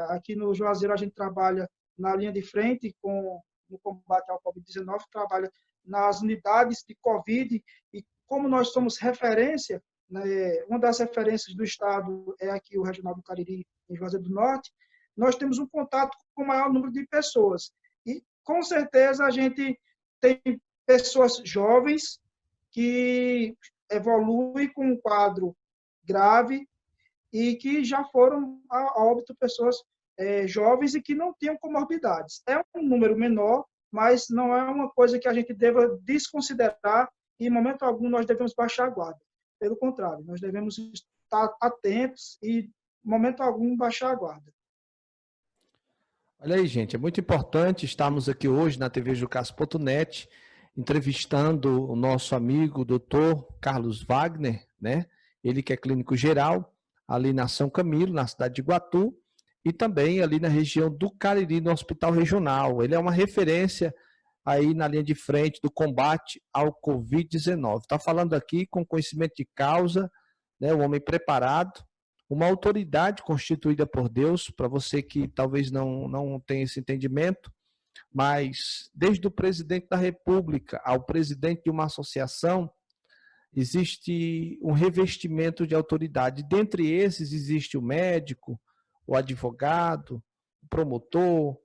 Speaker 2: aqui no Juazeiro a gente trabalha na linha de frente no combate ao Covid-19, trabalha nas unidades de Covid, e como nós somos referência, né, uma das referências do Estado é aqui o Regional do Cariri, em Juazeiro do Norte, nós temos um contato com o maior número de pessoas. E com certeza a gente tem pessoas jovens que evoluem com um quadro grave e que já foram a óbito pessoas jovens e que não tinham comorbidades. É um número menor, mas não é uma coisa que a gente deva desconsiderar e, em momento algum, nós devemos baixar a guarda. Pelo contrário, nós devemos estar atentos e, em momento algum, baixar a guarda.
Speaker 1: Olha aí, gente, é muito importante estarmos aqui hoje na tvjucas.net entrevistando o nosso amigo Dr. Carlos Wagner, né? Ele que é clínico geral ali na São Camilo, na cidade de Iguatu, e também ali na região do Cariri, no Hospital Regional. Ele é uma referência aí na linha de frente do combate ao Covid-19. Está falando aqui com conhecimento de causa, né? Um homem preparado, uma autoridade constituída por Deus, para você que talvez não tenha esse entendimento, mas desde o presidente da República ao presidente de uma associação, existe um revestimento de autoridade. Dentre esses existe o médico, o advogado, o promotor,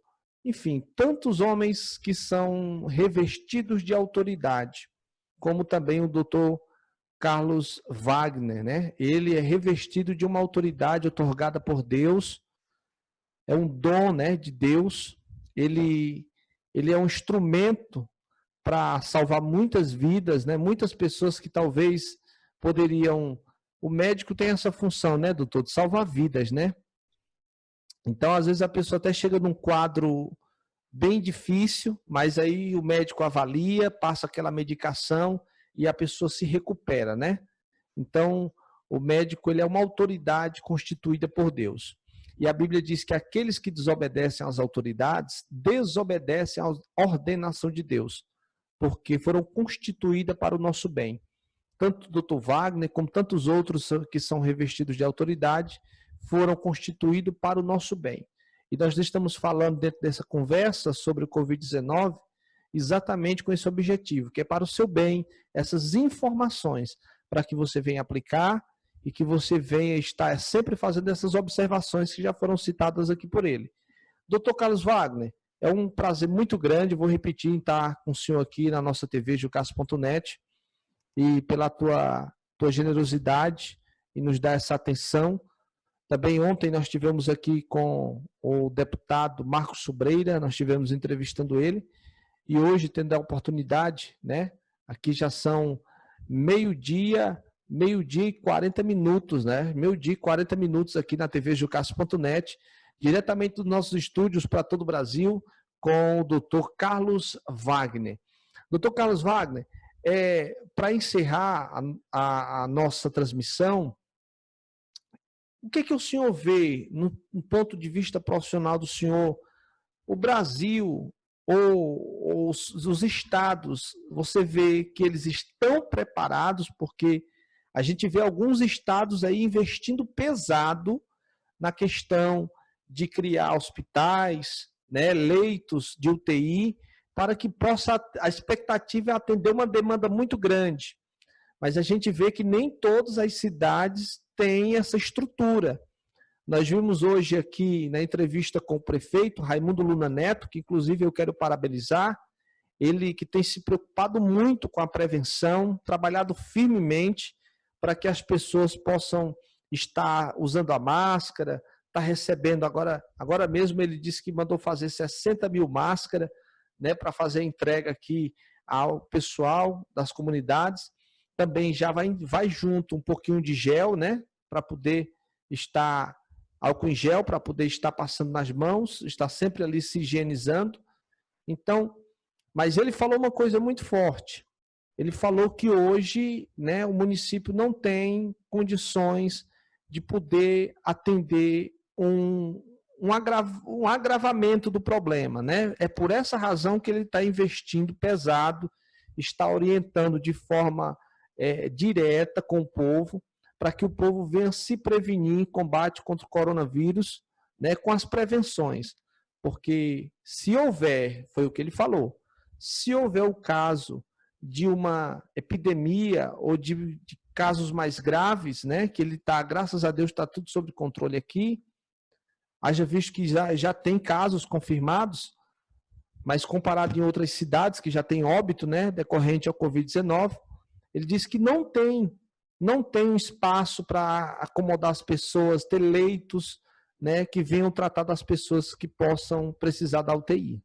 Speaker 1: enfim, tantos homens que são revestidos de autoridade, como também o doutor Carlos Wagner, né? Ele é revestido de uma autoridade otorgada por Deus, é um dom, né, de Deus. Ele é um instrumento para salvar muitas vidas, né? Muitas pessoas que talvez poderiam. O médico tem essa função, né, doutor, de salvar vidas, né? Então, às vezes a pessoa até chega num quadro bem difícil, mas aí o médico avalia, passa aquela medicação e a pessoa se recupera, né? Então, o médico ele é uma autoridade constituída por Deus. E a Bíblia diz que aqueles que desobedecem às autoridades, desobedecem à ordenação de Deus, porque foram constituídas para o nosso bem. Tanto o Dr. Wagner, como tantos outros que são revestidos de autoridade, foram constituídos para o nosso bem. E nós estamos falando dentro dessa conversa sobre o Covid-19 exatamente com esse objetivo, que é para o seu bem, essas informações, para que você venha aplicar e que você venha estar sempre fazendo essas observações que já foram citadas aqui por ele. Dr. Carlos Wagner, é um prazer muito grande, vou repetir, estar com o senhor aqui na nossa TV, jucas.net, e pela tua generosidade e nos dar essa atenção. Também ontem nós estivemos aqui com o deputado Marcos Sobreira, nós estivemos entrevistando ele, e hoje tendo a oportunidade, né? Aqui já são meio-dia e 40 minutos, né? Meio-dia e 40 minutos aqui na TV Jucas.net, diretamente dos nossos estúdios para todo o Brasil, com o Dr. Carlos Wagner. Dr. Carlos Wagner, para encerrar a nossa transmissão, o que o senhor vê, no ponto de vista profissional do senhor, o Brasil ou os estados, você vê que eles estão preparados, porque a gente vê alguns estados aí investindo pesado na questão de criar hospitais, né, leitos de UTI, para que possa, a expectativa é atender uma demanda muito grande. Mas a gente vê que nem todas as cidades têm essa estrutura. Nós vimos hoje aqui na entrevista com o prefeito Raimundo Luna Neto, que inclusive eu quero parabenizar, ele que tem se preocupado muito com a prevenção, trabalhado firmemente para que as pessoas possam estar usando a máscara, está recebendo agora mesmo ele disse que mandou fazer 60 mil máscaras, né, para fazer a entrega aqui ao pessoal das comunidades. Também já vai junto um pouquinho de gel, né, para poder estar álcool em gel, para poder estar passando nas mãos, estar sempre ali se higienizando. Então, mas ele falou uma coisa muito forte. Ele falou que hoje, né, o município não tem condições de poder atender um agravamento do problema, né? É por essa razão que ele está investindo pesado, está orientando de forma direta com o povo, para que o povo venha se prevenir em combate contra o coronavírus, né, com as prevenções. Porque se houver, foi o que ele falou, se houver o caso de uma epidemia ou de casos mais graves, né, que ele está, graças a Deus, está tudo sob controle aqui, haja visto que já tem casos confirmados, mas comparado em outras cidades que já têm óbito, né, decorrente ao Covid-19, ele disse que não tem um espaço para acomodar as pessoas, ter leitos, né, que venham tratar das pessoas que possam precisar da UTI.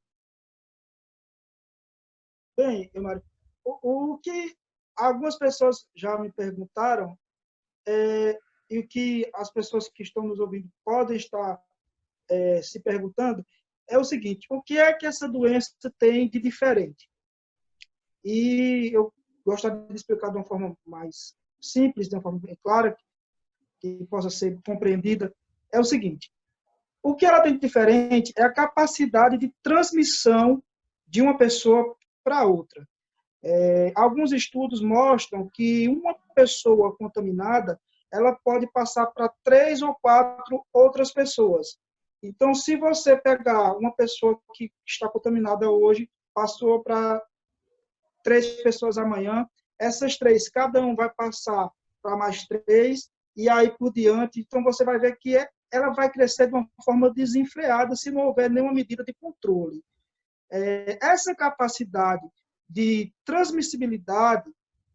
Speaker 2: Bem, Mário, o que algumas pessoas já me perguntaram, e o que as pessoas que estão nos ouvindo podem estar se perguntando, é o seguinte: o que é que essa doença tem de diferente? E eu gostaria de explicar de uma forma mais simples, de uma forma bem clara, que possa ser compreendida. É o seguinte: o que ela tem de diferente é a capacidade de transmissão de uma pessoa para outra. Alguns estudos mostram que uma pessoa contaminada, ela pode passar para 3 ou 4 outras pessoas. Então, se você pegar uma pessoa que está contaminada hoje, passou para 3 pessoas amanhã, essas 3, cada um vai passar para mais 3, e aí por diante. Então, você vai ver que ela vai crescer de uma forma desenfreada se não houver nenhuma medida de controle. Essa capacidade de transmissibilidade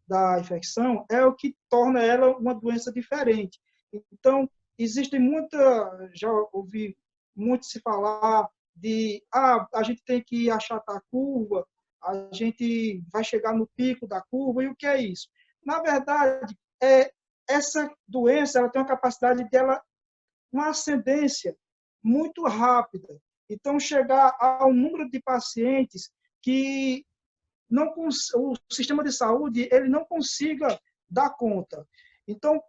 Speaker 2: da infecção é o que torna ela uma doença diferente. Então, existem já ouvi muito se falar de, a gente tem que achatar a curva, a gente vai chegar no pico da curva, e o que é isso? Na verdade, essa doença ela tem uma capacidade dela, uma ascendência muito rápida. Então, chegar ao número de pacientes que o sistema de saúde ele não consiga dar conta. Então,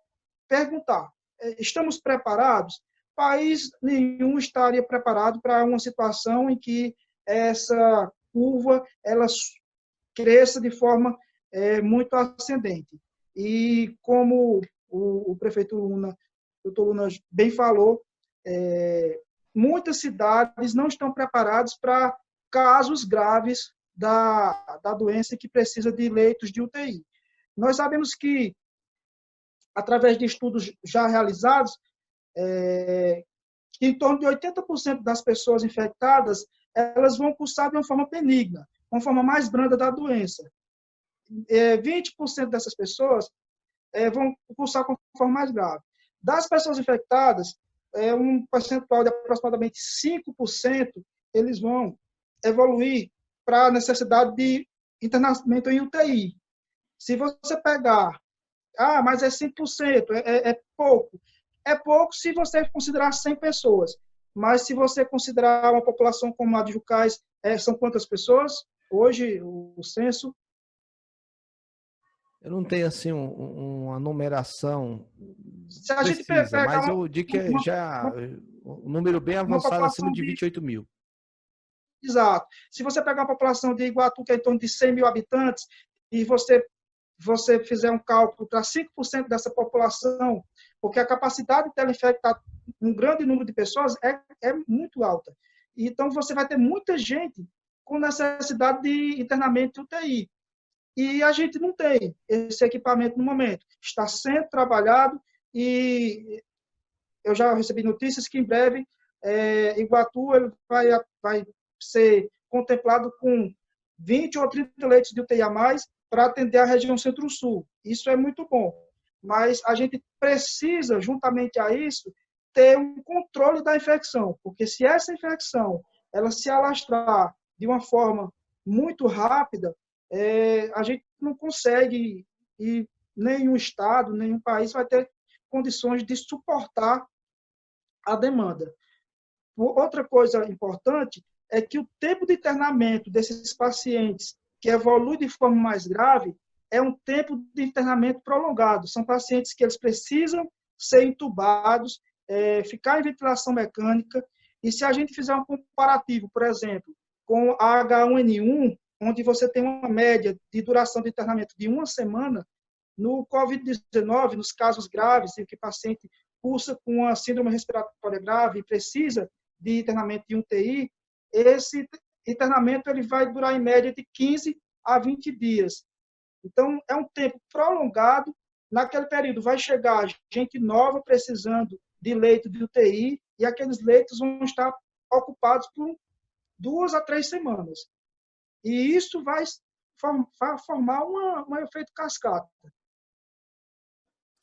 Speaker 2: perguntar, estamos preparados? País nenhum estaria preparado para uma situação em que essa curva ela cresça de forma muito ascendente. E como o prefeito Luna, doutor Luna, bem falou, muitas cidades não estão preparadas para casos graves da doença que precisa de leitos de UTI. Nós sabemos que, através de estudos já realizados, que em torno de 80% das pessoas infectadas elas vão cursar de uma forma benigna, uma forma mais branda da doença. 20% dessas pessoas vão cursar com forma mais grave. Das pessoas infectadas, um percentual de aproximadamente 5%, eles vão evoluir para a necessidade de internamento em UTI. Se você pegar, mas é 5%, é pouco. É pouco se você considerar 100 pessoas. Mas se você considerar uma população como a de Jucás, são quantas pessoas? Hoje, o censo.
Speaker 1: Eu não tenho assim uma numeração
Speaker 2: Se a gente
Speaker 1: precisa,
Speaker 2: pegar
Speaker 1: mas eu digo que é já um número bem
Speaker 2: uma
Speaker 1: avançado, acima de 28 mil.
Speaker 2: Exato. Se você pegar uma população de Iguatu, que é em torno de 100 mil habitantes, e você fizer um cálculo para 5% dessa população, porque a capacidade de ela infectar um grande número de pessoas é muito alta. Então, você vai ter muita gente com necessidade de internamento de UTI. E a gente não tem esse equipamento no momento. Está sendo trabalhado e eu já recebi notícias que em breve Iguatu ele vai ser contemplado com 20 ou 30 leitos de UTI a mais para atender a região Centro-Sul. Isso é muito bom. Mas a gente precisa, juntamente a isso, ter um controle da infecção, porque se essa infecção ela se alastrar de uma forma muito rápida, a gente não consegue, e nenhum estado, nenhum país vai ter condições de suportar a demanda. Outra coisa importante é que o tempo de internamento desses pacientes que evolui de forma mais grave é um tempo de internamento prolongado. São pacientes que eles precisam ser entubados, ficar em ventilação mecânica, e se a gente fizer um comparativo, por exemplo, com a H1N1, onde você tem uma média de duração de internamento de 1 semana, no COVID-19, nos casos graves, em que o paciente cursa com uma síndrome respiratória grave e precisa de internamento de UTI, esse internamento ele vai durar em média de 15 a 20 dias. Então, é um tempo prolongado. Naquele período vai chegar gente nova precisando de leito de UTI e aqueles leitos vão estar ocupados por 2 a 3 semanas. E isso vai formar um efeito cascata.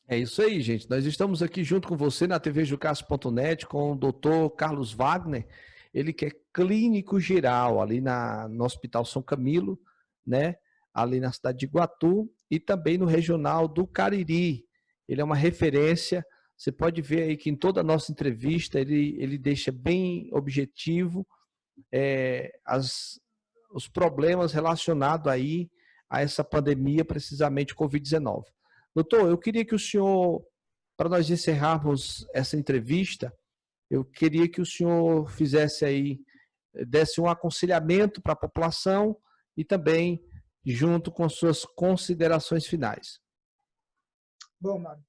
Speaker 1: É isso aí, gente. Nós estamos aqui junto com você na tvjucas.net com o Dr. Carlos Wagner, ele que é clínico geral ali no Hospital São Camilo, né? Ali na cidade de Iguatu e também no Regional do Cariri. Ele é uma referência. Você pode ver aí que em toda a nossa entrevista ele deixa bem objetivo os problemas relacionados aí a essa pandemia, precisamente Covid-19. Doutor, eu queria que o senhor, para nós encerrarmos essa entrevista, eu queria que o senhor fizesse aí, desse um aconselhamento para a população e também junto com suas considerações finais.
Speaker 2: Bom, Mário,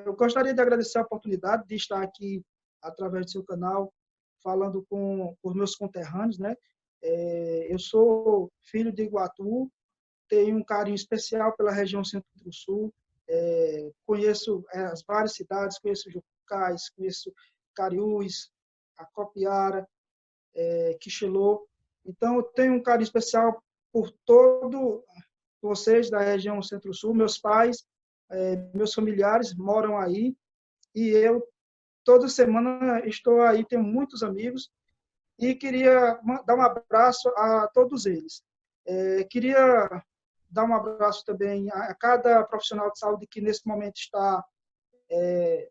Speaker 2: eu gostaria de agradecer a oportunidade de estar aqui, através do seu canal, falando com os meus conterrâneos, né? Eu sou filho de Iguatu, tenho um carinho especial pela região Centro-Sul, conheço as várias cidades, conheço Jucás, conheço Cariús, Acopiara, Quixelô. Então, eu tenho um carinho especial por todos vocês da região Centro-Sul. Meus pais, meus familiares moram aí e eu, toda semana, estou aí, tenho muitos amigos e queria dar um abraço a todos eles. Queria dar um abraço também a cada profissional de saúde que nesse momento está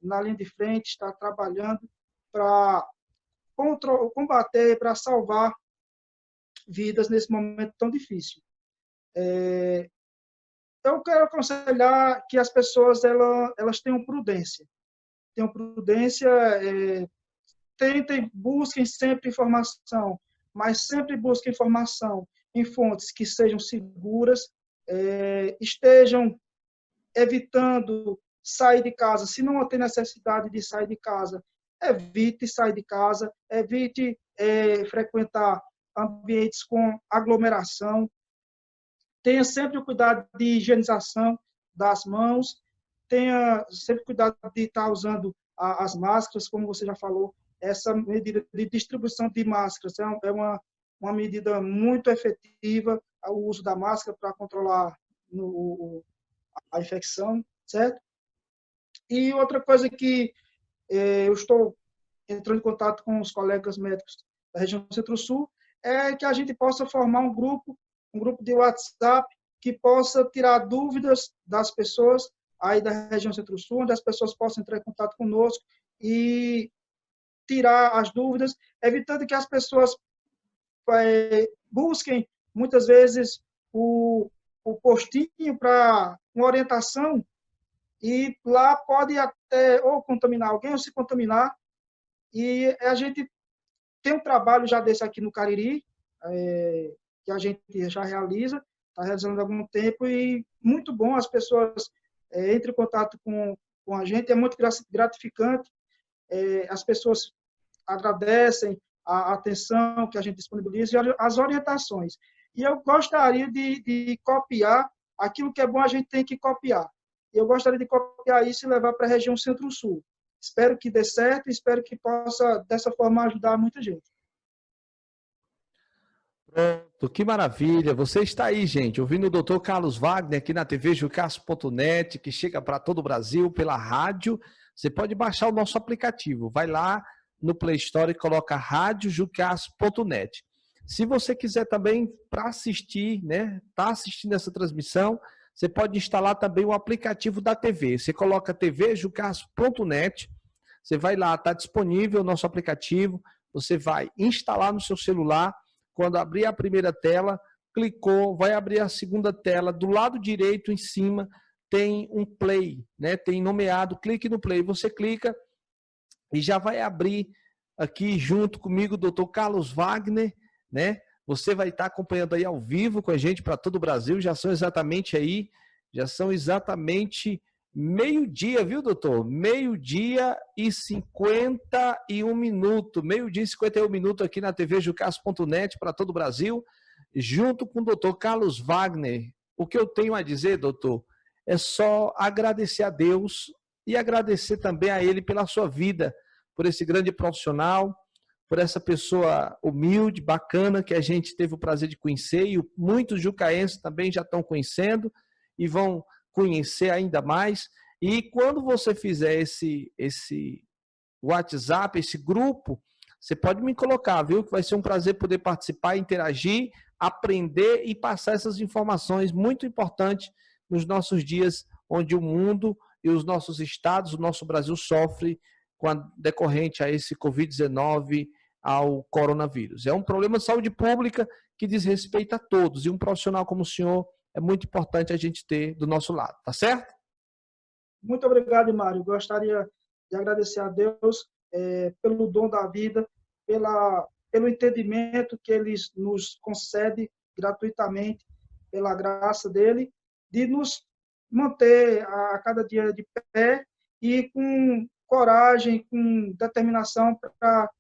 Speaker 2: na linha de frente, está trabalhando para combater, para salvar vidas nesse momento tão difícil. Eu quero aconselhar que as pessoas elas tenham prudência. Tentem, busquem sempre informação, mas sempre busquem informação em fontes que sejam seguras, estejam evitando sair de casa. Se não tem necessidade de sair de casa, evite sair de casa, evite frequentar ambientes com aglomeração. Tenha sempre o cuidado de higienização das mãos, tenha sempre cuidado de estar usando as máscaras, como você já falou. Essa medida de distribuição de máscaras é uma medida muito efetiva, o uso da máscara para controlar a infecção, certo? E outra coisa que eu estou entrando em contato com os colegas médicos da região Centro-Sul, é que a gente possa formar um grupo de WhatsApp que possa tirar dúvidas das pessoas aí da região Centro-Sul, onde as pessoas possam entrar em contato conosco e tirar as dúvidas, evitando que as pessoas busquem, muitas vezes, o postinho para uma orientação e lá pode até ou contaminar alguém ou se contaminar. E a gente tem um trabalho já desse aqui no Cariri, que a gente já realiza, está realizando há algum tempo, e muito bom, as pessoas entram em contato com a gente, é muito gratificante, as pessoas agradecem a atenção que a gente disponibiliza e as orientações. E eu gostaria de copiar aquilo que é bom, a gente tem que copiar. Eu gostaria de copiar isso e levar para a região Centro-Sul. Espero que dê certo e espero que possa, dessa forma, ajudar muita gente.
Speaker 1: Pronto, que maravilha. Você está aí, gente, ouvindo o Dr. Carlos Wagner aqui na tvjucas.net, que chega para todo o Brasil pela rádio. Você pode baixar o nosso aplicativo. Vai lá no Play Store e coloca radiojucas.net. Se você quiser também para assistir, né, tá assistindo essa transmissão, você pode instalar também o aplicativo da TV. Você coloca tvjucas.net, você vai lá, está disponível o nosso aplicativo, você vai instalar no seu celular. Quando abrir a primeira tela, clicou, vai abrir a segunda tela. Do lado direito, em cima, tem um play, né? Tem nomeado, clique no play. Você clica e já vai abrir aqui junto comigo o Dr. Carlos Wagner, né? Você vai estar acompanhando aí ao vivo com a gente para todo o Brasil. Já são exatamente meio-dia, viu, doutor? Meio-dia e 51 minutos. Meio-dia e 51 minutos aqui na tvjucas.net para todo o Brasil, junto com o doutor Carlos Wagner. O que eu tenho a dizer, doutor, é só agradecer a Deus e agradecer também a ele pela sua vida, por esse grande profissional, por essa pessoa humilde, bacana, que a gente teve o prazer de conhecer, e muitos jucaenses também já estão conhecendo e vão conhecer ainda mais. E quando você fizer esse WhatsApp, esse grupo, você pode me colocar, viu? Que vai ser um prazer poder participar, interagir, aprender e passar essas informações muito importantes nos nossos dias, onde o mundo e os nossos estados, o nosso Brasil sofre decorrente a esse Covid-19, ao coronavírus. É um problema de saúde pública que diz respeito a todos, e um profissional como o senhor é muito importante a gente ter do nosso lado, tá certo?
Speaker 2: Muito obrigado, Mário. Gostaria de agradecer a Deus pelo dom da vida, pelo entendimento que Ele nos concede gratuitamente, pela graça dEle, de nos manter a cada dia de pé e com coragem, com determinação para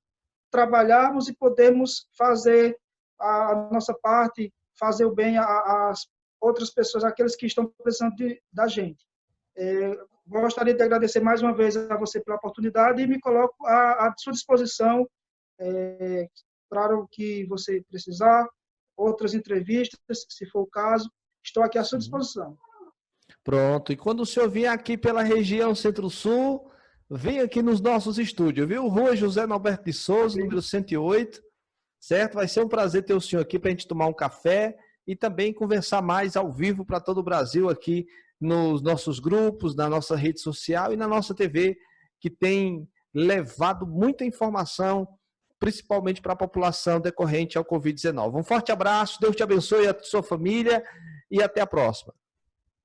Speaker 2: trabalharmos e podermos fazer a nossa parte, fazer o bem às outras pessoas, aqueles que estão precisando da gente. Gostaria de agradecer mais uma vez a você pela oportunidade e me coloco à sua disposição para o que você precisar, outras entrevistas, se for o caso, estou aqui à sua disposição.
Speaker 1: Pronto, e quando o senhor vier aqui pela região Centro-Sul, vem aqui nos nossos estúdios, viu? Rua José Norberto de Souza, número 108, certo? Vai ser um prazer ter o senhor aqui para a gente tomar um café e também conversar mais ao vivo para todo o Brasil aqui nos nossos grupos, na nossa rede social e na nossa TV, que tem levado muita informação, principalmente para a população decorrente ao Covid-19. Um forte abraço, Deus te abençoe a sua família e até a próxima.